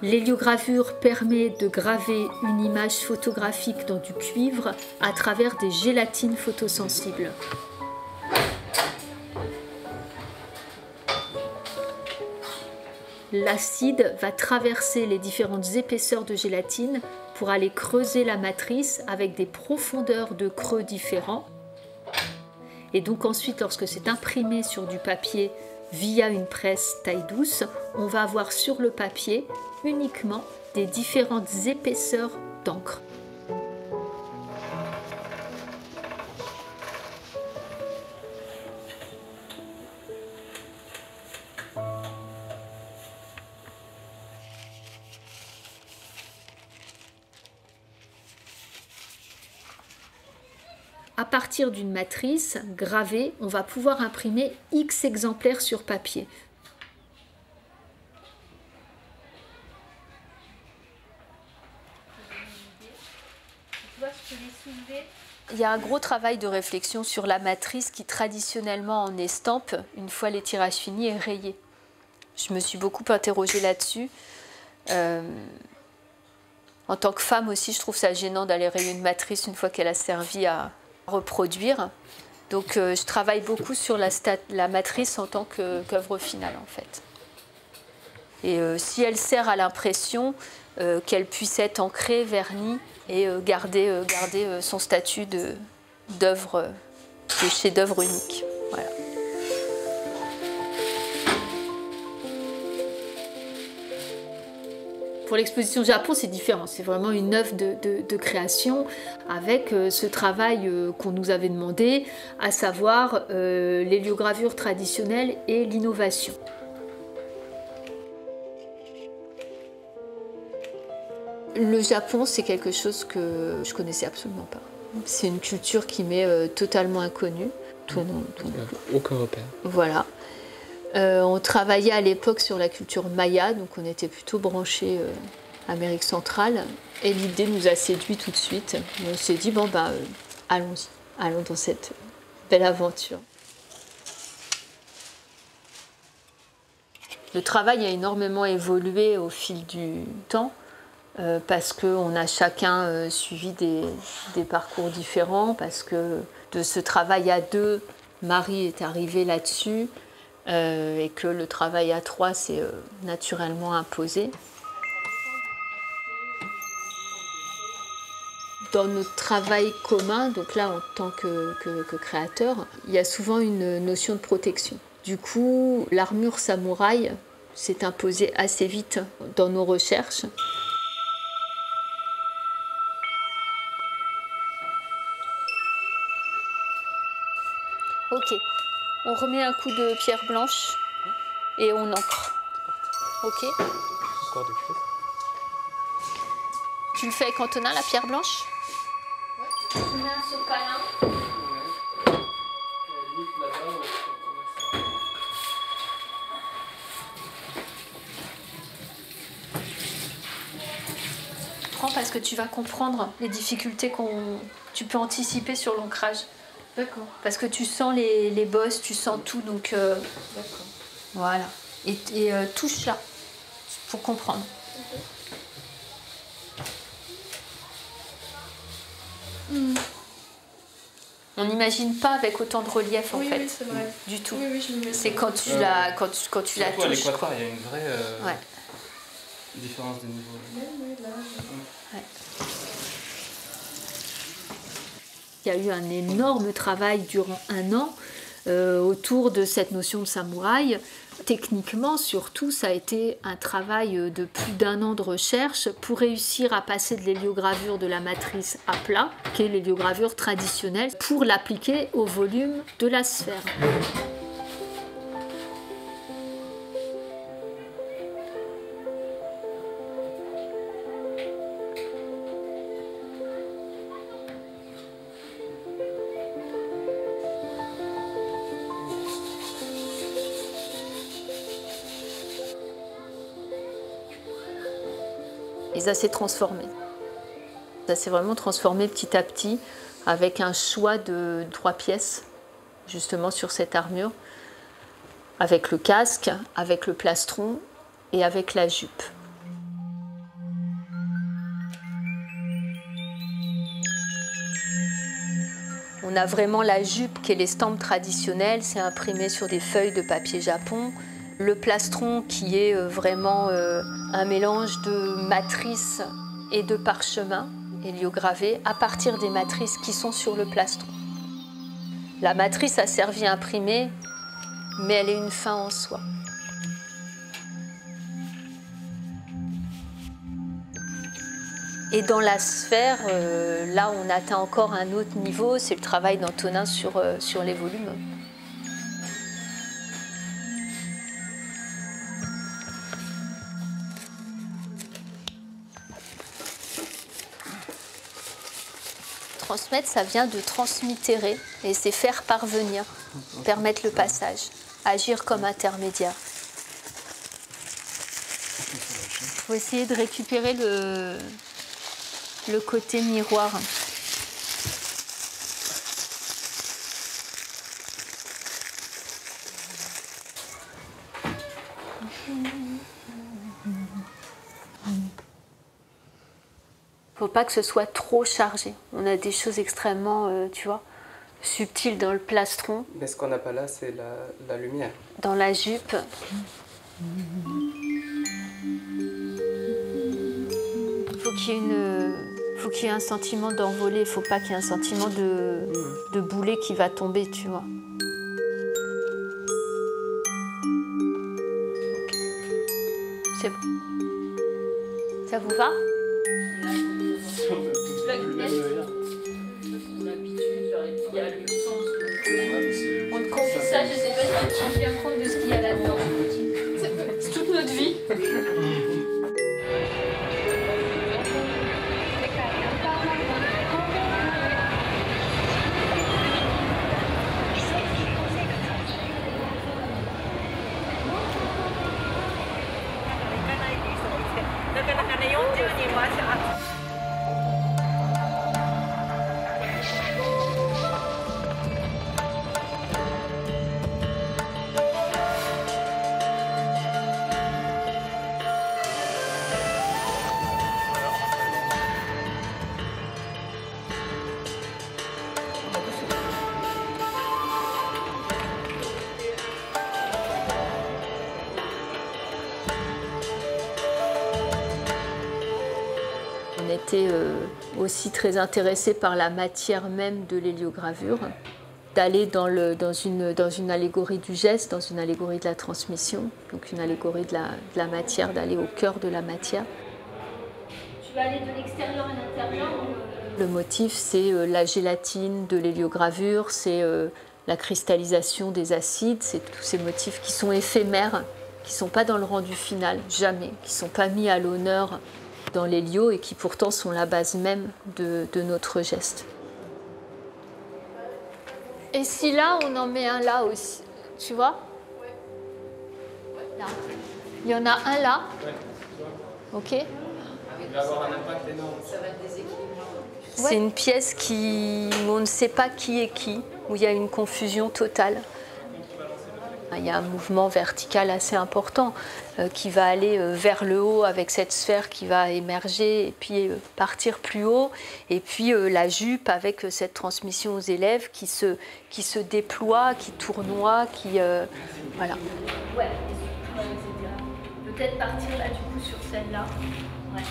L'héliogravure permet de graver une image photographique dans du cuivre à travers des gélatines photosensibles. L'acide va traverser les différentes épaisseurs de gélatine pour aller creuser la matrice avec des profondeurs de creux différents. Et donc ensuite, lorsque c'est imprimé sur du papier via une presse taille douce, on va avoir sur le papier uniquement des différentes épaisseurs d'encre. À partir d'une matrice gravée, on va pouvoir imprimer X exemplaires sur papier. Il y a un gros travail de réflexion sur la matrice qui traditionnellement en estampe, une fois les tirages finis, est rayée. Je me suis beaucoup interrogée là-dessus. En tant que femme aussi, je trouve ça gênant d'aller rayer une matrice une fois qu'elle a servi à reproduire. Donc je travaille beaucoup sur la matrice en tant qu'œuvre finale en fait. Et si elle sert à l'impression, qu'elle puisse être ancrée, vernie et garder son statut d'œuvre, de chef-d'œuvre unique. Voilà. Pour l'exposition Japon, c'est différent. C'est vraiment une œuvre de création avec ce travail qu'on nous avait demandé, à savoir l'héliogravure traditionnelle et l'innovation. Le Japon, c'est quelque chose que je connaissais absolument pas. C'est une culture qui m'est totalement inconnue. Aucun repère. Voilà. On travaillait à l'époque sur la culture maya, donc on était plutôt branchés Amérique centrale. Et l'idée nous a séduit tout de suite. Et on s'est dit, bon, allons-y, allons dans cette belle aventure. Le travail a énormément évolué au fil du temps, parce qu'on a chacun suivi des parcours différents, parce que de ce travail à deux, Marie est arrivée là-dessus. Et que le travail à trois s'est naturellement imposé. Dans notre travail commun, donc là en tant que créateur, il y a souvent une notion de protection. Du coup, l'armure samouraï s'est imposée assez vite dans nos recherches. Ok. On remet un coup de pierre blanche et on encre. Ok. Encore de cuivre. Tu le fais avec Antonin, la pierre blanche? Ouais. Tu mets un sopalin. Prends parce que tu vas comprendre les difficultés tu peux anticiper sur l'ancrage. D'accord. Parce que tu sens les bosses, tu sens tout, donc D'accord. voilà. Et touche là, pour comprendre. On n'imagine pas avec autant de relief en fait. Oui, c'est vrai. Du tout. Oui, je c'est quand tu la touches. À l'équateur, il y a une vraie ouais. différence de niveau. Oui, là. Ouais. Il y a eu un énorme travail durant 1 an autour de cette notion de samouraï. Techniquement, surtout, ça a été un travail de plus d'1 an de recherche pour réussir à passer de l'héliogravure de la matrice à plat, qui est l'héliogravure traditionnelle, pour l'appliquer au volume de la sphère. Et ça s'est transformé. Ça s'est vraiment transformé petit à petit avec un choix de 3 pièces, justement sur cette armure, avec le casque, avec le plastron et avec la jupe. On a vraiment la jupe qui est l'estampe traditionnelle, c'est imprimé sur des feuilles de papier japon. Le plastron qui est vraiment un mélange de matrice et de parchemin héliogravé à partir des matrices qui sont sur le plastron. La matrice a servi à imprimer, mais elle est une fin en soi. Et dans la sphère, là on atteint encore un autre niveau, c'est le travail d'Antonin sur les volumes. Transmettre, ça vient de transmittere, et c'est faire parvenir, permettre le passage, agir comme intermédiaire. Il faut essayer de récupérer le côté miroir. Il ne faut pas que ce soit trop chargé. On a des choses extrêmement, tu vois, subtiles dans le plastron. Mais ce qu'on n'a pas là, c'est la lumière. Dans la jupe. Il faut qu'il y ait un sentiment d'envolée. Il ne faut pas qu'il y ait un sentiment de boulet qui va tomber, tu vois. C'est bon. Ça vous va? On te confie ça, je sais pas si tu te rends compte de ce qu'il y a là-dedans. C'est toute notre vie. On était aussi très intéressés par la matière même de l'héliogravure, d'aller dans une allégorie du geste, dans une allégorie de la transmission, donc une allégorie de la matière, d'aller au cœur de la matière. Tu vas aller de l'extérieur à l'intérieur. Le motif, c'est la gélatine de l'héliogravure, c'est la cristallisation des acides, c'est tous ces motifs qui sont éphémères, qui ne sont pas dans le rendu final, jamais, qui ne sont pas mis à l'honneur dans l'hélio et qui pourtant sont la base même de notre geste. Et si là, on en met un là aussi, tu vois? Là. Il y en a un là. Ok? Il va avoir un impact énorme. C'est une pièce où on ne sait pas qui est qui, où il y a une confusion totale. Il y a un mouvement vertical assez important qui va aller vers le haut avec cette sphère qui va émerger et puis partir plus haut. Et puis la jupe avec cette transmission aux élèves qui se déploie, qui tournoie, qui... voilà. Ouais, peut-être partir là du coup sur celle-là. Ouais.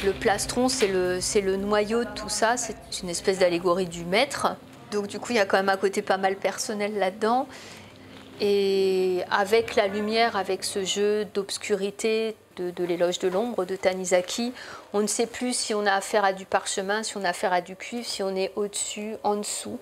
Le plastron, c'est le noyau de tout ça, c'est une espèce d'allégorie du maître. Donc du coup, il y a quand même un côté pas mal personnel là-dedans. Et avec la lumière, avec ce jeu d'obscurité de l'éloge de l'ombre de Tanizaki, on ne sait plus si on a affaire à du parchemin, si on a affaire à du cuivre, si on est au-dessus, en dessous.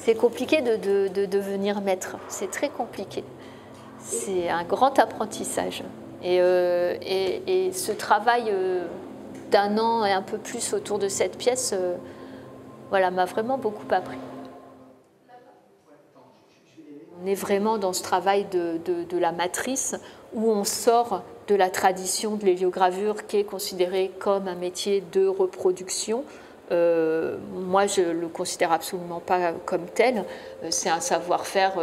C'est compliqué de devenir maître, c'est très compliqué. C'est un grand apprentissage. Et ce travail d'1 an et un peu plus autour de cette pièce voilà, m'a vraiment beaucoup appris. On est vraiment dans ce travail de la matrice où on sort de la tradition de l'héliogravure qui est considérée comme un métier de reproduction. Moi, je ne le considère absolument pas comme tel. C'est un savoir-faire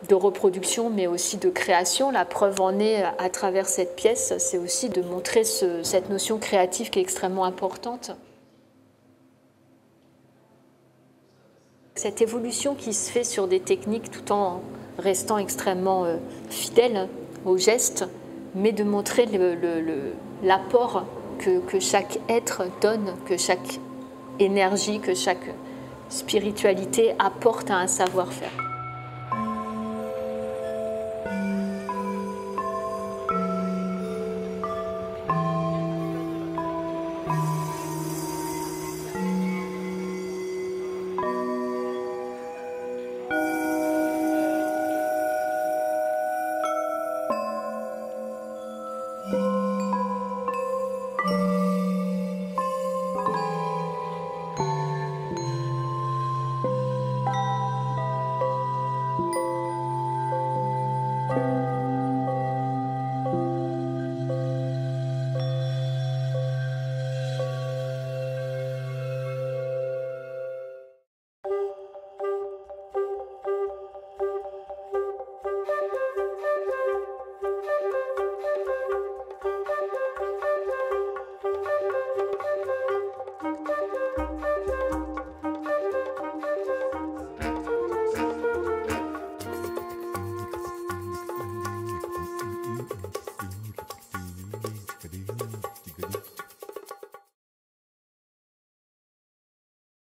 de reproduction, mais aussi de création. La preuve en est à travers cette pièce, c'est aussi de montrer cette notion créative qui est extrêmement importante. Cette évolution qui se fait sur des techniques tout en restant extrêmement fidèle au geste, mais de montrer l'apport que chaque être donne, que chaque énergie, que chaque spiritualité apporte à un savoir-faire.